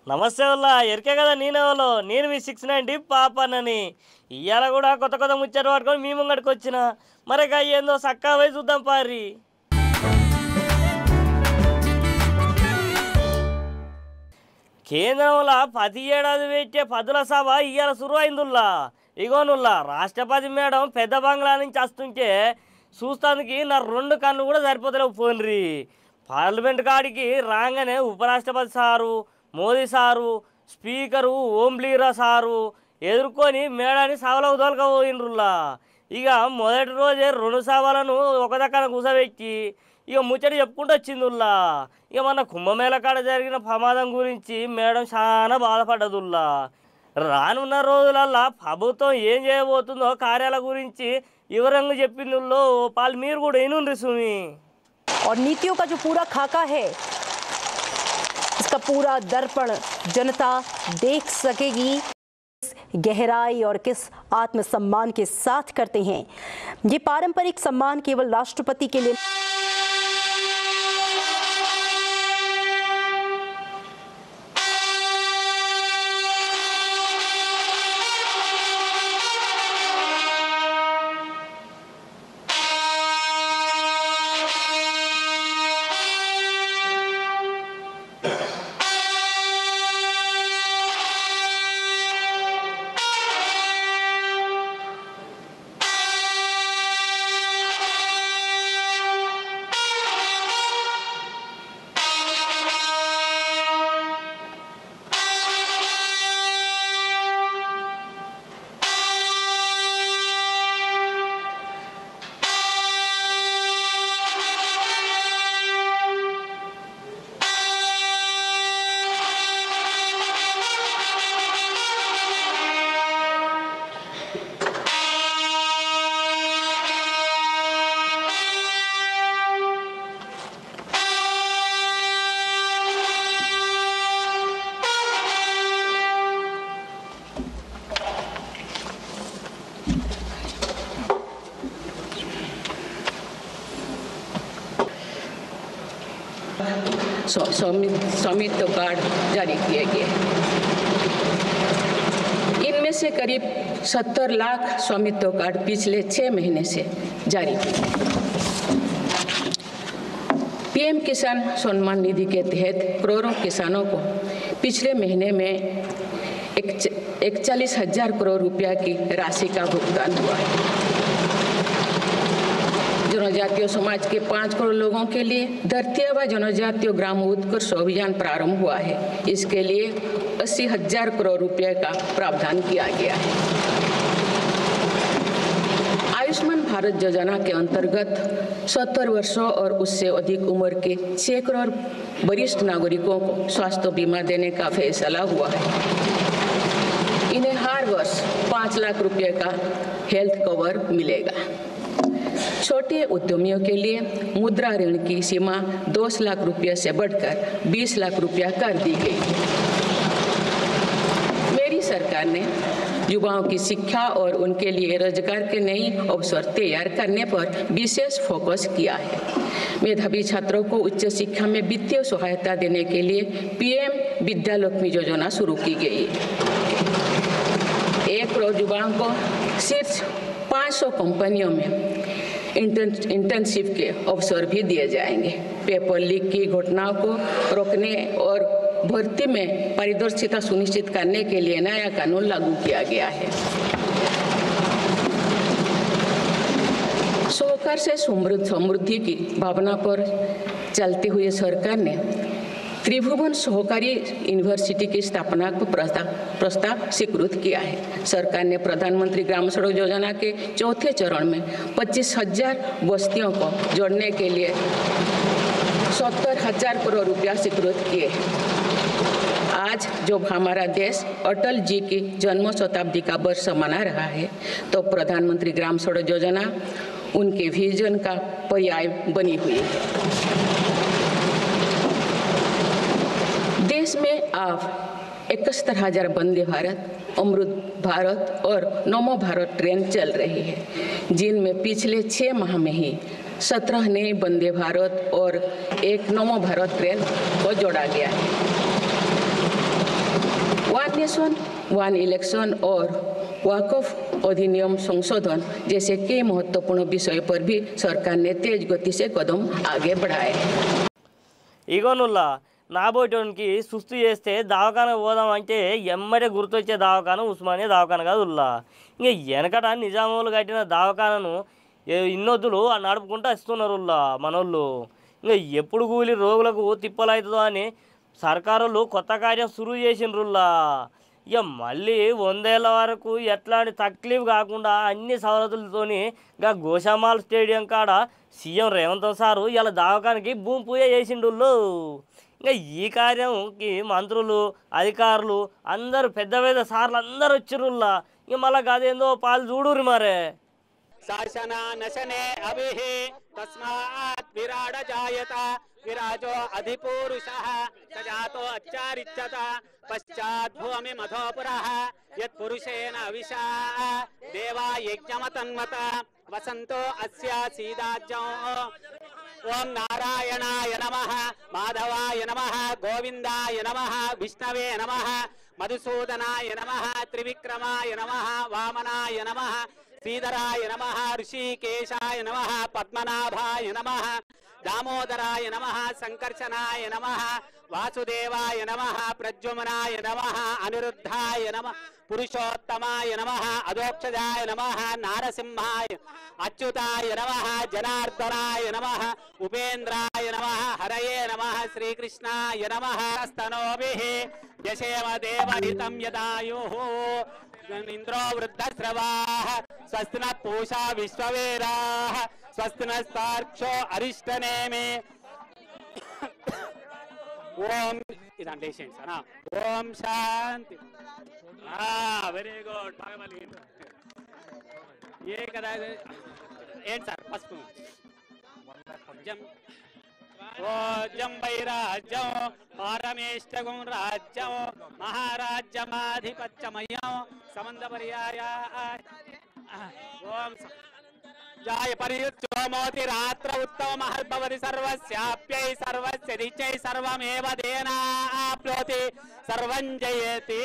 నమస్తే వల్ల ఎరికే కదా నేనెవలో నేను మీ 690 పాపన్నని ఇవాళ కూడా కొత్త కొత్త ముచ్చట పట్టుకొని మీ ముంగడికి వచ్చిన మరి ఏందో సక్కా పోయి చూద్దాం పారి. కేంద్రంలో 10 ఏడాది పెట్టే పదుల సభ ఇవాళ సురువైందుల్లా. ఇగోనుల్లా రాష్ట్రపతి మేడం పెద్ద బంగ్లా నుంచి వస్తుంటే చూస్తానికి నా 2 కళ్ళు కూడా సరిపోతలేవు పోన్రి. పార్లమెంట్ కాడికి రాగానే ఉపరాష్ట్రపతి sir, Modi sir, speaker Om Birla sir ఎదుర్కొని మేడాన్ని సభలకు తోలుకపోయినరుల్లా. ఇక మొదటి రోజే 2 సభలను ఒక దక్కన కూసబెట్టి ఇక ముచ్చట చెప్పుకుంటూ వచ్చిందిల్లా. ఇక మన కుంభమేళ కాడ జరిగిన ప్రమాదం గురించి మేడం చాలా బాధపడ్డదుల్లా. రానున్న రోజులల్లా ప్రభుత్వం ఏం చేయబోతుందో కార్యాల గురించి వివరంగా చెప్పిందుల్లో పాలు మీరు కూడా ఏనుండ్రి సుమి. और नीतियों का जो पूरा खाका है इसका पूरा दर्पण जनता देख सकेगी गहराई और किस आत्मसम्मान के साथ करते हैं। ये पारंपरिक सम्मान केवल राष्ट्रपति के लिए स्वामित्व कार्ड जारी किए गए। इनमें से करीब 70 लाख स्वामित्व कार्ड पिछले 6 महीने से जारी किए। पीएम किसान सम्मान निधि के तहत करोड़ों किसानों को पिछले महीने में 41,000 करोड़ रुपया की राशि का भुगतान हुआ है। जनजातीय समाज के 5 करोड़ लोगों के लिए धरती व जनजातीय ग्राम उत्कर्ष अभियान प्रारंभ हुआ है। इसके लिए 80,000 करोड़ रुपए का प्रावधान किया गया है। आयुष्मान भारत योजना के अंतर्गत 70 वर्षों और उससे अधिक उम्र के 6 करोड़ वरिष्ठ नागरिकों को स्वास्थ्य बीमा देने का फैसला हुआ है। इन्हें हर वर्ष 5 लाख रुपए का हेल्थ कवर मिलेगा। छोटे उद्यमियों के लिए मुद्रा ऋण की सीमा 10 लाख रुपये से बढ़कर 20 लाख रुपया कर दी गई। मेरी सरकार ने युवाओं की शिक्षा और उनके लिए रोजगार के नए अवसर तैयार करने पर विशेष फोकस किया है। मेधावी छात्रों को उच्च शिक्षा में वित्तीय सहायता देने के लिए पीएम विद्यालक्ष्मी योजना शुरू की गई है। 1 करोड़ युवाओं को शीर्ष 500 कंपनियों में इंटर्नशिप के अवसर भी दिए जाएंगे। पेपर लीक की घटनाओं को रोकने और भर्ती में पारदर्शिता सुनिश्चित करने के लिए नया कानून लागू किया गया है। सहकार से समृद्धि की भावना पर चलते हुए सरकार ने त्रिभुवन सहकारी यूनिवर्सिटी की स्थापना को प्रस्ताव स्वीकृत किया है। सरकार ने प्रधानमंत्री ग्राम सड़क योजना के 4थे चरण में 25,000 बस्तियों को जोड़ने के लिए 70,000 करोड़ रुपया स्वीकृत किए। आज जब हमारा देश अटल जी की जन्म शताब्दी का वर्ष मना रहा है तो प्रधानमंत्री ग्राम सड़क योजना उनके विजन का पर्याय बनी हुई है। देश में अब 71,000 वंदे भारत, अमृत भारत और नमो भारत ट्रेन चल रही है, जिनमें पिछले 6 माह में ही 17 नए वंदे भारत और 1 नमो भारत ट्रेन को जोड़ा गया है। ऑपरेशन वन इलेक्शन और वक्फ अधिनियम संशोधन जैसे कई महत्वपूर्ण विषय पर भी सरकार ने तेज गति से कदम आगे बढ़ाए। ఇగోనుల్లా నాబోటోనికి సుస్తు చేస్తే దవాఖాన పోదామంటే ఎమ్మడే గుర్తొచ్చే దవాఖాన ఉస్మానియా దవాఖాన కాదు ఉల్లా. ఇంకా వెనకట నిజాములు కట్టిన దవాఖానను ఇన్నొద్దులు నడుపుకుంటూ వస్తున్నారు ఉల్లా మనోళ్ళు. ఇంకా ఎప్పుడు కూలి రోగులకు తిప్పలవుతుందో అని సర్కారులు కొత్త కార్యం సురువు చేసిండ్రుల్లా. ఇక మళ్ళీ 100 ఏళ్ళ వరకు ఎట్లాంటి తక్లీఫ్ కాకుండా అన్ని సవలతులతోని ఇంకా గోషామాల్ స్టేడియం కాడ సీఎం రేవంత్ సారు ఇలా దవాఖానకి భూమి పూజ చేసిండుళ్ళు. ఇంకా ఈ కార్యంకి మంత్రులు అధికారులు అందరూ పెద్ద పెద్ద సార్లు అందరూ వచ్చిర్రుల్లా. ఇక మళ్ళీ అదేందో పాలు చూడుర్రి మరే. शासन नशने अभिः तस्मात् विराड जायत विराजो अधिपुरुषः सजातो अच्छारिच्यत पश्चात् भूमि मधोपुरः यत्पुरुषेण अविशा देवा यज्ञमतन्वत वसन्तो अस्य सीदाज्ञो ओम नारायणाय नमः माधवाय नमः गोविंदाय नमः विष्णवे नमः मधुसूदनाय नमः त्रिविक्रमाय नमः वामनाय नमः श्रीधराय नमः ऋषिकेशाय नमः पद्मनाभाय नमः दामोदराय नमः संकर्षणाय नमः वासुदेवाय नमः प्रद्युम्नाय नमः अनिरुद्धाय नमः पुरुषोत्तमाय नमः अधोक्षजाय नमः नारसिंहाय अच्युताय नमः जनार्दनाय नमः उपेन्द्राय नमः हरये नमः श्रीकृष्णाय नमः स्तनोभिः यशेम देवहितं यदायुः इंद्रो वृद्धश्रवाः स्वस्ति नः पूषा विश्ववेदाः स्वस्ति नस्तार्क्ष्यो अरिष्टनेमि ओम इदान पेशेंट्स ना ओम शांति वेरी गुड भागवली ये कदा एंड सर पस्पु जम ओ जंबैराज्यं पारमेष्टगुं राज्यं महाराज्यमाधिपत्यमयं समन्दपर्याय ओम जाय परियुच्योमोति रात्र उत्तम महद्भवति सर्वस्याप्यै सर्वस्य दिच्यै सर्वमेव देनाप्नोति सर्वं जयति।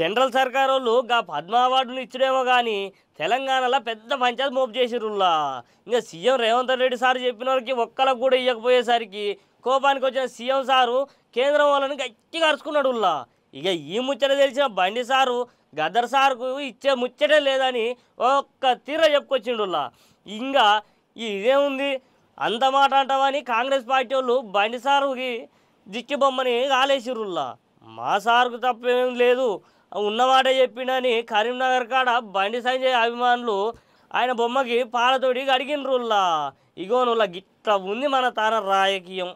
సెంట్రల్ సర్కార్ వాళ్ళు గా పద్మ అవార్డును ఇచ్చడేమో కానీ తెలంగాణలో పెద్ద పంచాయతీ మోపు చేసిరుల్లా. ఇంకా సీఎం రేవంత్ రెడ్డి సార్ చెప్పిన వారికి ఒక్కలకు కూడా ఇవ్వకపోయేసరికి కోపానికి వచ్చిన సీఎం సారు కేంద్రం వాళ్ళని గట్టిగా అరుచుకున్నాడుల్లా. ఇక ఈ ముచ్చట తెలిసిన బండి సారు గద్దర్ సార్కు ఇచ్చే ముచ్చటే లేదని ఒక్క తీర చెప్పుకొచ్చిండుల్లా. ఇంకా ఇదేముంది అంత మాట అంటామని కాంగ్రెస్ పార్టీ వాళ్ళు బండి సారుకి దిక్కి బొమ్మని కాలేసిరుల్లా. మా సార్కు తప్పేం లేదు ఉన్నమాట చెప్పిండని కరీంనగర్ కాడ బండి సంజయ్ అభిమానులు ఆయన బొమ్మకి పాలతోడి అడిగినరుల్లా. ఇగోనుల్లా గిట్ట ఉంది మన తాన రాజకీయం.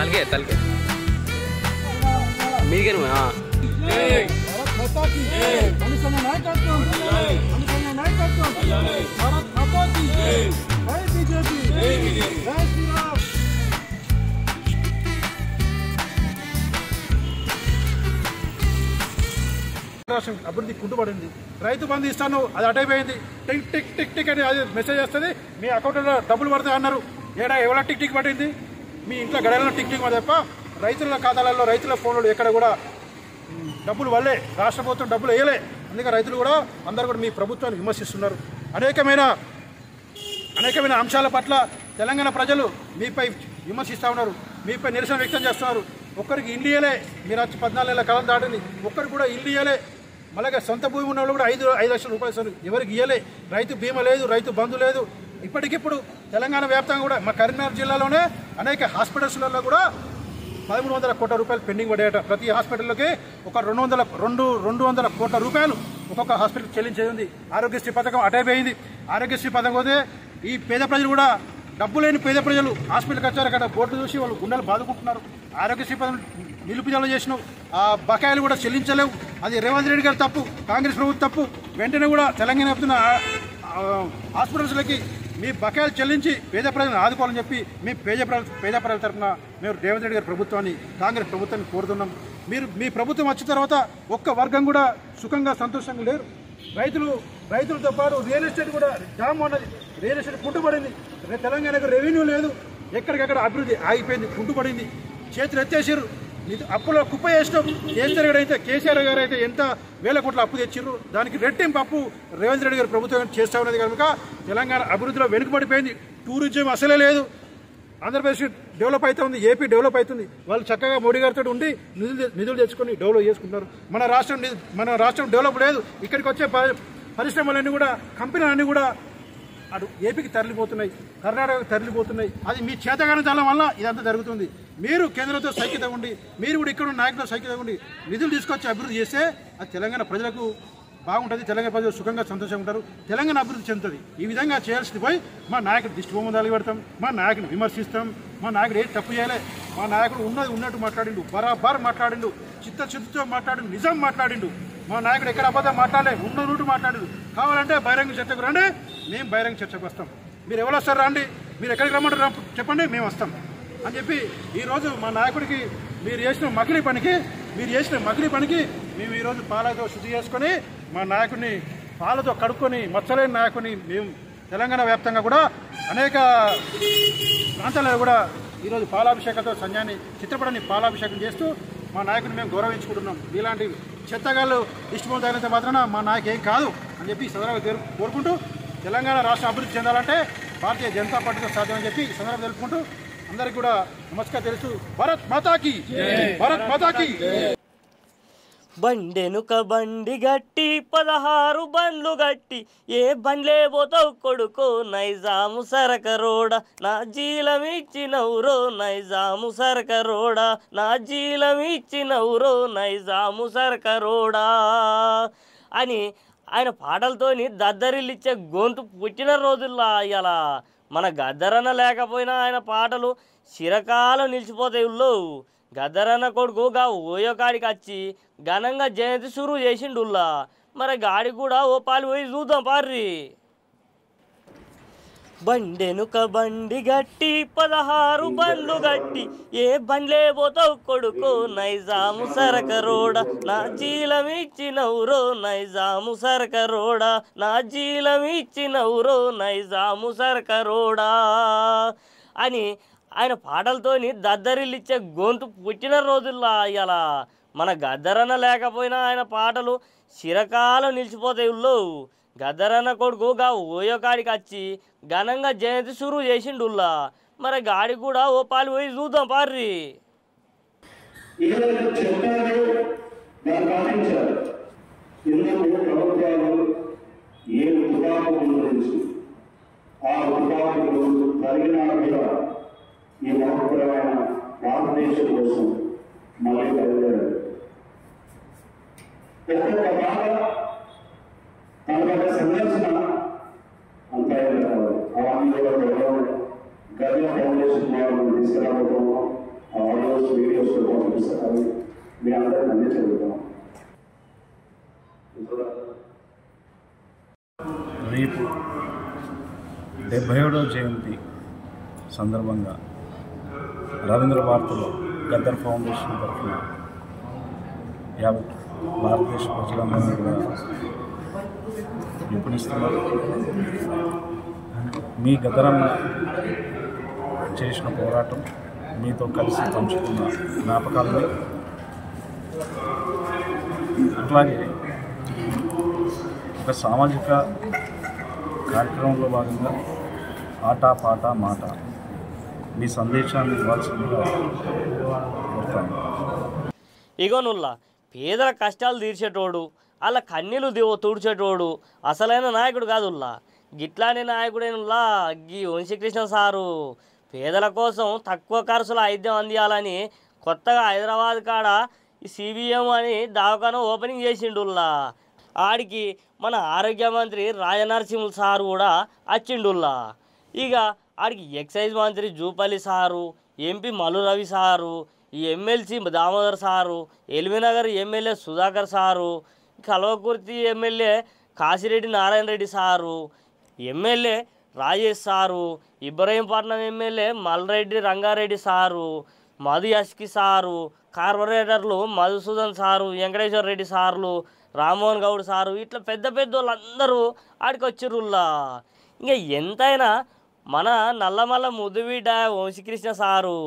तलके तलके मीगे అభివృద్ధి కుంటుపడింది. రైతు బంధు ఇస్తాను అది అటైపోయింది. టిక్ టిక్ టిక్ టిక్ అని అది మెసేజ్ వస్తుంది, మీ అకౌంట్లో డబ్బులు పడతాయి అన్నారు. ఎవరో టిక్ టిక్ పట్టింది, మీ ఇంట్లో గడలలో టిక్ టిక్ తప్ప రైతుల ఖాతాలలో రైతుల ఫోన్లు ఎక్కడ కూడా డబ్బులు వల్లే రాష్ట్ర ప్రభుత్వం డబ్బులు వేయలే. అందుకే రైతులు కూడా అందరూ కూడా మీ ప్రభుత్వాన్ని విమర్శిస్తున్నారు. అనేకమైన అంశాల పట్ల తెలంగాణ ప్రజలు మీపై విమర్శిస్తూ ఉన్నారు, మీపై నిరసన వ్యక్తం చేస్తున్నారు. ఒక్కరికి ఇల్లు ఇయ్యలే, మీరు వచ్చి 14 ఏళ్ళ కాలం దాటింది, ఒక్కరికి కూడా ఇల్లు ఇయ్యలే. అలాగే సొంత భూమి ఉన్న వాళ్ళు కూడా 5 లక్షల రూపాయలు ఇస్తారు, ఎవరికి ఇయ్యలే. రైతు బీమా లేదు, రైతు బంధు లేదు. ఇప్పటికిప్పుడు తెలంగాణ వ్యాప్తంగా కూడా మా కరీంనగర్ జిల్లాలోనే అనేక హాస్పిటల్స్లలో కూడా 1300 కోట్ల రూపాయలు పెండింగ్ పడేట. ప్రతి హాస్పిటల్లోకి ఒక 200 కోట్ల రూపాయలు ఒక్కొక్క హాస్పిటల్ చెల్లించేది ఉంది. ఆరోగ్యశ్రీ పథకం అటైపోయింది. ఆరోగ్యశ్రీ పథకం పోతే ఈ పేద ప్రజలు కూడా డబ్బు లేని పేద ప్రజలు హాస్పిటల్కి వచ్చారు, అక్కడ బోర్డు చూసి వాళ్ళు గుండెలు బాదుకుంటున్నారు. ఆరోగ్యశ్రీ పథకం నిలుపుదల చేసినావు, ఆ బకాయిలు కూడా చెల్లించలేవు. అది రేవంత్ రెడ్డి గారు తప్పు, కాంగ్రెస్ ప్రభుత్వం తప్పు. వెంటనే కూడా తెలంగాణ చెప్తున్న హాస్పిటల్స్లకి మీ బకాయిలు చెల్లించి పేద ప్రజలను ఆదుకోవాలని చెప్పి మేము పేద ప్రజల తరఫున మేము రేవంత్ రెడ్డి గారి ప్రభుత్వాన్ని, కాంగ్రెస్ ప్రభుత్వాన్ని కోరుతున్నాం. మీ ప్రభుత్వం వచ్చిన తర్వాత ఒక్క వర్గం కూడా సుఖంగా సంతోషంగా లేరు. రైతులతో పాటు రియల్ ఎస్టేట్ కూడా జామ్ ఉన్నది, రియల్ ఎస్టేట్ కుంటుపడింది. తెలంగాణకు రెవెన్యూ లేదు, ఎక్కడికక్కడ అభివృద్ధి ఆగిపోయింది, కుంటుపడింది. చేతులు ఎత్తేసారు, అప్పులో కుప్ప చేసినాం. కేసీఆర్ గారు అయితే ఎంత వేల కోట్ల అప్పు తెచ్చిర్రు, దానికి రెట్టింపు అప్పు రేవంత్ రెడ్డి గారి ప్రభుత్వం చేస్తూ ఉన్నది కనుక తెలంగాణ అభివృద్ధిలో వెనుకబడిపోయింది. టూరిజం అసలే లేదు. ఆంధ్రప్రదేశ్ డెవలప్ అవుతుంది, ఏపీ డెవలప్ అవుతుంది. వాళ్ళు చక్కగా మోడీ గారితో ఉండి నిధులు తెచ్చుకొని డెవలప్ చేసుకుంటున్నారు. మన రాష్ట్రం డెవలప్ లేదు. ఇక్కడికి వచ్చే పరిశ్రమలన్నీ కూడా, కంపెనీలన్నీ కూడా అటు ఏపీకి తరలిపోతున్నాయి, కర్ణాటకకు తరలిపోతున్నాయి. అది మీ చేతగాని తలం వల్ల ఇదంతా జరుగుతుంది. మీరు కేంద్రంతో సైక్యత ఉండి, మీరు కూడా ఇక్కడ నాయకులతో సైక్యత ఉండి నిధులు తీసుకొచ్చి అభివృద్ధి చేస్తే అది తెలంగాణ ప్రజలకు బాగుంటుంది. తెలంగాణ ప్రజలు సుఖంగా సంతోషంగా ఉంటారు, తెలంగాణ అభివృద్ధి చెందుతుంది. ఈ విధంగా చేయాల్సింది పోయి మా నాయకుడు దిష్టిబొమ్మలు పెడతాం, మా నాయకుడిని విమర్శిస్తాం. మా నాయకుడు ఏది తప్పు చేయలే, మా నాయకుడు ఉన్నది ఉన్నట్టు మాట్లాడిండు, బరాబర్ మాట్లాడిండు, చిత్తశుద్ధితో మాట్లాడిండు, నిజం మాట్లాడిండు. మా నాయకుడు ఎక్కడ అబద్ధం మాట్లాడలే, ఉన్న రూటు మాట్లాడు. కావాలంటే బహిరంగ చర్చకు రండి, మేము బహిరంగ చర్చకు వస్తాం. మీరు ఎవరు వస్తారు రండి, మీరు ఎక్కడికి రమ్మంటారు చెప్పండి, మేము వస్తాం అని చెప్పి ఈరోజు మా నాయకుడికి మీరు చేసిన మకిలీ పనికి మేము ఈరోజు పాలతో శుద్ధి చేసుకొని మా నాయకుడిని పాలతో కడుక్కొని మచ్చలేని నాయకుడిని మేము తెలంగాణ వ్యాప్తంగా కూడా అనేక ప్రాంతాలలో కూడా ఈరోజు పాలాభిషేకంతో సంజయాన్ని చిత్రపటాన్ని పాలాభిషేకం చేస్తూ మా నాయకుడిని మేము గౌరవించుకుంటున్నాం. ఇలాంటి చెత్తగాళ్ళు ఇష్టం తగినంత మాత్రాన మా నాయకు ఏం కాదు అని చెప్పి సందర్భంగా కోరుకుంటూ తెలంగాణ రాష్ట్రం అభివృద్ధి చెందాలంటే భారతీయ జనతా పార్టీతో సాధ్యమని చెప్పి సందర్భంగా తెలుపుకుంటూ అందరికీ కూడా నమస్కారం తెలుస్తూ భారత్ మాతాకి భారత్ మాతాకి. బండెనుక బండి గట్టి 16 బండ్లు గట్టి ఏ బండ్లే పోతావు కొడుకో నైజాము సరకరోడ నా జీలమిచ్చినవురో నైజాము సరకరోడ నా జీలమిచ్చినవురో నైజాము సరకరోడా అని ఆయన పాటలతోని దద్దరిల్లిచ్చే గొంతు పుట్టిన రోజుల్లో ఇలా మన గద్దరన్న లేకపోయినా ఆయన పాటలు చిరకాలం నిలిచిపోతాయి. ఉల్లో గద్దరన్న కొడుకు గా ఓయో కాడికి వచ్చి ఘనంగా జయంతి షురూ చేసిండుల్లా. మరి గాడికి కూడా ఓ పాలు పోయి చూద్దాం పార్రి. బండెనుక బండి గట్టి 16 బండ్లు గట్టి ఏ బండ్లే పోతావు కొడుకో నైజాము సరకరోడ నా జీలమిచ్చినవురో నైజాము సరకరోడ నా జీలమిచ్చినవురో నైజాము సరకరోడా అని ఆయన పాటలతోని దద్దరిల్లిచ్చే గొంతు పుట్టిన రోజుల్లో ఇలా మన గద్దరన్న లేకపోయినా ఆయన పాటలు చిరకాలం నిలిచిపోతాయి. ఉల్లో గద్దరన్న కొడుకు గా ఓయో కాడికి వచ్చి ఘనంగా జయంతి షురూ చేసిండుల్లా. మరి గాడికి కూడా ఓ పాలు పోయి చూద్దాం పార్రి. ఈ మహోత్తరమైన భారతదేశం కోసం మళ్ళీ బయలుదేరారు. ఒక్కొక్క బాధ తన సందర్శన అంతా అవన్నీ కూడా గదిలో ఫౌండేషన్ వాళ్ళు తీసుకురాబోతున్నాం. ఆ ఆడియోస్ వీడియోస్ పంపిస్తారు. మీ అందరికీ అన్నీ చదువుతాం. రేపు 77వ జయంతి సందర్భంగా రవీంద్ర భారతిలో గద్దర్ ఫౌండేషన్ తరఫున యావత్ భారతదేశ ప్రజలందరినీ కూడా పిలుపునిస్తున్నారు. మీ గద్దరన్న చేసిన పోరాటం మీతో కలిసి పంచుకున్న జ్ఞాపకాలని అట్లాగే ఒక సామాజిక కార్యక్రమంలో భాగంగా ఆట పాట మాట మీ సందేశాన్ని ఇవ్వాల్సిందిగా కోరుతాను. ఇగోనుల్లా పేదల కష్టాలు తీర్చేటోడు అలా కన్నీళ్ళు తుడిచేటోడు అసలైన నాయకుడు కాదుల్లా. గిట్లాంటి నాయకుడేనుల్లా గీ వంశీకృష్ణ సారు పేదల కోసం తక్కువ ఖర్చులో వైద్యం అందియాలని కొత్తగా హైదరాబాద్ కాడ ఈ సిబిఎం అని దవాఖానా ఓపెనింగ్ చేసిండుల్లా. ఆడికి మన ఆరోగ్య మంత్రి రాజనరసింహులు సారు కూడా వచ్చిండుల్లా. ఇక ఆడికి ఎక్సైజ్ మంత్రి Jupalli sir, MP Mallu Ravi sir, ఈ MLC Damodar sir, LB Nagar MLA Sudhakar sir, Kalwakurthy MLA Kasireddy Narayana Reddy sir, MLA Rajesh sir, Ibrahimpatnam MLA Malreddy Rangareddy sir, Madhu Yashki sir, కార్పొరేటర్లు మధుసూదన్ సారు, వెంకటేశ్వర రెడ్డి సార్లు, రామ్మోహన్ గౌడ్ సారు, ఇట్లా పెద్ద పెద్ద వాళ్ళందరూ ఆడికి వచ్చిర్రుల్లా. ఇంకా ఎంతైనా మన నల్లమల్ల ముద్దుబిడ్డ వంశీకృష్ణ సారు.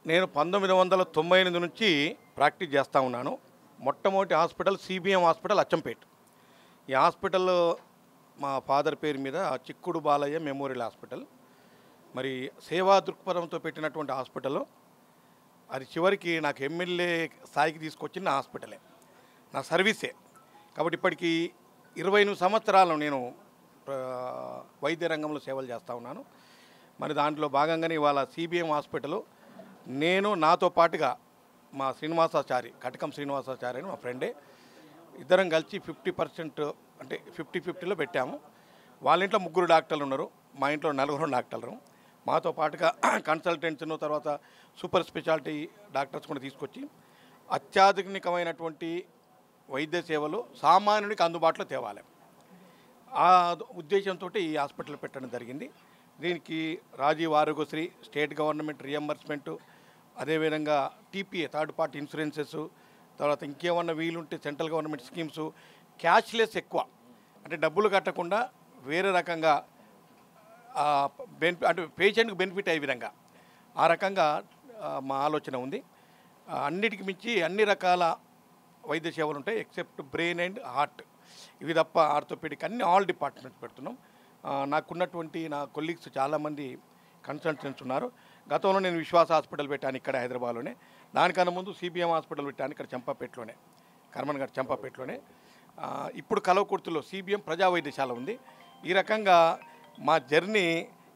నేను 1998 నుంచి ప్రాక్టీస్ చేస్తూ ఉన్నాను. మొట్టమొదటి హాస్పిటల్ సిబిఎం హాస్పిటల్ అచ్చంపేట. ఈ హాస్పిటల్ మా ఫాదర్ పేరు మీద చిక్కుడు బాలయ్య మెమోరియల్ హాస్పిటల్. మరి సేవా దృక్పథంతో పెట్టినటువంటి హాస్పిటల్. అది చివరికి నాకు ఎమ్మెల్యే స్థాయికి తీసుకొచ్చిన నా హాస్పిటలే, నా సర్వీసే. కాబట్టి ఇప్పటికీ 28 సంవత్సరాలు నేను వైద్య రంగంలో సేవలు చేస్తూ ఉన్నాను. మరి దాంట్లో భాగంగానే ఇవాళ సిబిఎం హాస్పిటల్ నేను నాతో పాటుగా మా శ్రీనివాసాచారి, కటకం శ్రీనివాసాచారి అని మా ఫ్రెండే, ఇద్దరం కలిసి 50% అంటే 50-50లో పెట్టాము. వాళ్ళ ఇంట్లో 3 డాక్టర్లు ఉన్నారు, మా ఇంట్లో 4 డాక్టర్లు. మాతో పాటుగా కన్సల్టెంట్స్ను, తర్వాత సూపర్ స్పెషాలిటీ డాక్టర్స్ కూడా తీసుకొచ్చి అత్యాధునికమైనటువంటి వైద్య సేవలు సామాన్యునికి అందుబాటులో తేవాలి. ఆ ఉద్దేశంతో ఈ హాస్పిటల్ పెట్టడం జరిగింది. దీనికి Rajiv Arogyasri, state government reimbursement, అదేవిధంగా టీపీఏ థర్డ్ పార్టీ ఇన్సూరెన్సెస్, తర్వాత ఇంకేమన్నా వీలుంటే సెంట్రల్ గవర్నమెంట్ స్కీమ్స్, క్యాష్లెస్ ఎక్కువ, అంటే డబ్బులు కట్టకుండా వేరే రకంగా అంటే పేషెంట్కి బెనిఫిట్ అయ్యే విధంగా ఆ రకంగా మా ఆలోచన ఉంది. అన్నిటికి మించి అన్ని రకాల వైద్య సేవలు ఉంటాయి ఎక్సెప్ట్ బ్రెయిన్ అండ్ హార్ట్, ఇవి తప్ప ఆర్థోపెడిక్ అన్ని ఆల్ డిపార్ట్మెంట్స్ పెడుతున్నాం. నాకున్నటువంటి నా కొలీగ్స్ చాలామంది కన్సల్టెంట్స్ ఉన్నారు. గతంలో నేను విశ్వాస హాస్పిటల్ పెట్టాను ఇక్కడ హైదరాబాద్లోనే. దానికన్నా ముందు సిబిఎం హాస్పిటల్ పెట్టాను ఇక్కడ చంపాపేటలోనే, కర్మన్ఘాట్ చంపాపేటలోనే. ఇప్పుడు కలవకుర్తిలో సిబిఎం ప్రజా వైద్యశాల ఉంది. ఈ రకంగా మా జర్నీ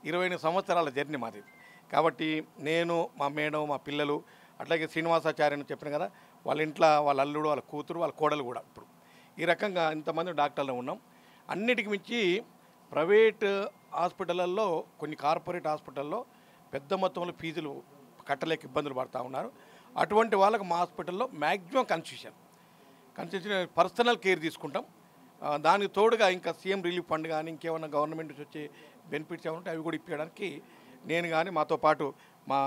20 సంవత్సరాల జర్నీ మాది. కాబట్టి నేను, మా మేడం, మా పిల్లలు, అట్లాగే శ్రీనివాసాచార్యని చెప్పిన కదా, వాళ్ళ ఇంట్లో వాళ్ళ అల్లుడు, వాళ్ళ కూతురు, వాళ్ళ కోడలు కూడా ఇప్పుడు ఈ రకంగా ఇంతమంది డాక్టర్లు ఉన్నాం. అన్నిటికి మించి ప్రైవేట్ హాస్పిటళ్ళల్లో, కొన్ని కార్పొరేట్ హాస్పిటల్లో పెద్ద మొత్తంలో ఫీజులు కట్టలేక ఇబ్బందులు పడుతూ ఉన్నారు. అటువంటి వాళ్ళకి మా హాస్పిటల్లో మ్యాక్సిమం కన్సెషన్ పర్సనల్ కేర్ తీసుకుంటాం. దానికి తోడుగా ఇంకా సీఎం రిలీఫ్ ఫండ్ కానీ ఇంకేమన్నా గవర్నమెంట్ నుంచి వచ్చే బెనిఫిట్స్ ఏమంటే అవి కూడా ఇప్పించడానికి నేను కానీ, మాతో పాటు మా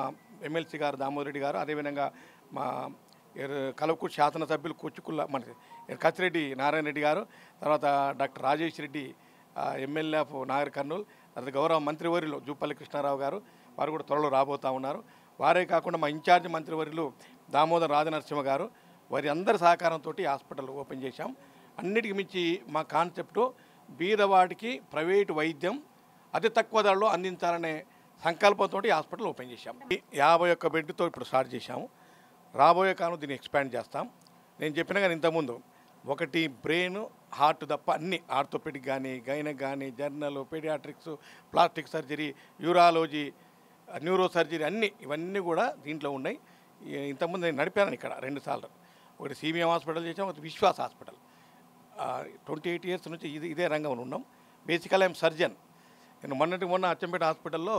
ఎమ్మెల్సీ గారు దామోదర్ రెడ్డి గారు, అదేవిధంగా మా కలవకుర్తి శాసనసభ్యులు కూచుకుల్ల మన కచ్చిరెడ్డి నారాయణ రెడ్డి గారు, తర్వాత doctor Rajesh Reddy MLA of Nagar Kurnool, తర్వాత గౌరవ మంత్రివర్యులు జూపల్లి కృష్ణారావు గారు, వారు కూడా త్వరలో రాబోతూ ఉన్నారు. వారే కాకుండా మా ఇన్ఛార్జ్ మంత్రివర్యులు దామోదర్ రాజనరసింహ గారు, వారి అందరి సహకారంతో హాస్పిటల్ ఓపెన్ చేశాం. అన్నిటికి మించి మా కాన్సెప్టు బీదవాడికి ప్రైవేటు వైద్యం అతి తక్కువ ధరలో అందించాలనే సంకల్పంతో హాస్పిటల్ ఓపెన్ చేశాం. 51 బెడ్తో ఇప్పుడు స్టార్ట్ చేశాము. రాబోయే కాలం దీన్ని ఎక్స్పాండ్ చేస్తాం. నేను చెప్పిన కానీ ఇంతకుముందు ఒకటి బ్రెయిన్, హార్ట్ తప్ప అన్ని ఆర్థోపెడిక్ కానీ, గైనక్ కానీ, general, paediatrics, plastic surgery, urology, neuro surgery అన్నీ ఇవన్నీ కూడా దీంట్లో ఉన్నాయి. ఇంతకుముందు నేను నడిపాను ఇక్కడ 2 సార్లు. ఒకటి సిబిఎం హాస్పిటల్ చేసాం, ఒకటి విశ్వాస హాస్పిటల్. 28 years నుంచి ఇదే రంగంలో ఉన్నాం. బేసికల్ ఐఎమ్ సర్జన్. నేను మొన్న అచ్చంపేట హాస్పిటల్లో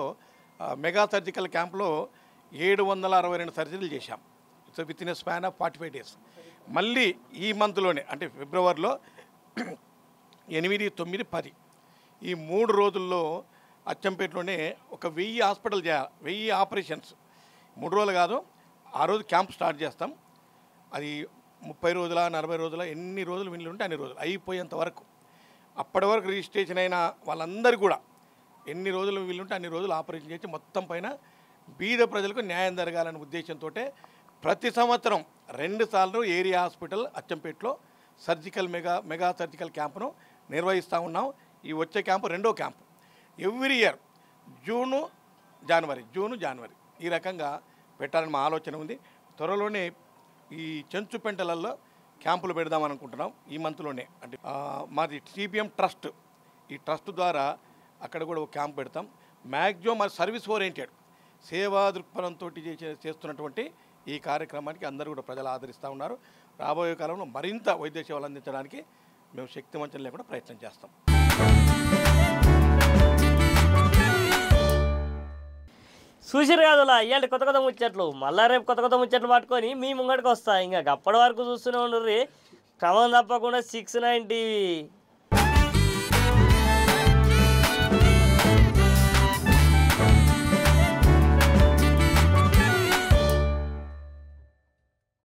మెగా సర్జికల్ క్యాంప్లో 762 సర్జరీలు చేశాం. So with in a span of 45 days. మళ్ళీ ఈ మంత్లోనే అంటే ఫిబ్రవరిలో 8, 9, 10 ఈ 3 రోజుల్లో అచ్చంపేటలోనే ఒక 1000 హాస్పిటల్ చేయాలి, 1000 ఆపరేషన్స్. 3 రోజులు కాదు, ఆ రోజు క్యాంప్ స్టార్ట్ చేస్తాం. అది 30 రోజుల, 40 రోజుల, ఎన్ని రోజులు వీళ్ళు ఉంటే అన్ని రోజులు అయిపోయేంత వరకు, అప్పటి వరకు రిజిస్ట్రేషన్ అయిన వాళ్ళందరూ కూడా ఎన్ని రోజులు వీళ్ళుంటే అన్ని రోజులు ఆపరేషన్ చేసి మొత్తం పైన బీద ప్రజలకు న్యాయం జరగాలనే ఉద్దేశంతో ప్రతి సంవత్సరం 2 సార్లు ఏరియా హాస్పిటల్ అచ్చంపేటలో సర్జికల్ మెగా సర్జికల్ క్యాంపును నిర్వహిస్తూ ఉన్నాం. ఈ వచ్చే క్యాంపు 2వ క్యాంపు. ఎవ్రీ ఇయర్ జూను జనవరి ఈ రకంగా పెట్టాలని మా ఆలోచన ఉంది. త్వరలోనే ఈ చెంచుపెంటలలో క్యాంపులు పెడదామని అనుకుంటున్నాం ఈ మంత్లోనే. అంటే మాది సిబిఎం ట్రస్ట్, ఈ ట్రస్ట్ ద్వారా అక్కడ కూడా ఒక క్యాంప్ పెడతాం. మ్యాక్సిమం మరి సర్వీస్ ఓరియంటెడ్ సేవా దృక్పథంతో చేస్తున్నటువంటి ఈ కార్యక్రమానికి అందరూ కూడా ప్రజలు ఆదరిస్తూ ఉన్నారు. రాబోయే కాలంలో మరింత వైద్య సేవలు అందించడానికి మేము శక్తివంచన లేకుండా ప్రయత్నం చేస్తాం. చూసిరు కాదులా ఇవాళ కొత్త ముచ్చట్లు, మళ్ళా రేపు కొత్త ముచ్చట్లు పట్టుకొని మీ ముంగడికి వస్తా. ఇంకా అప్పటి వరకు చూస్తూనే ఉండరు. క్రమం తప్పకుండా 6 9 TV.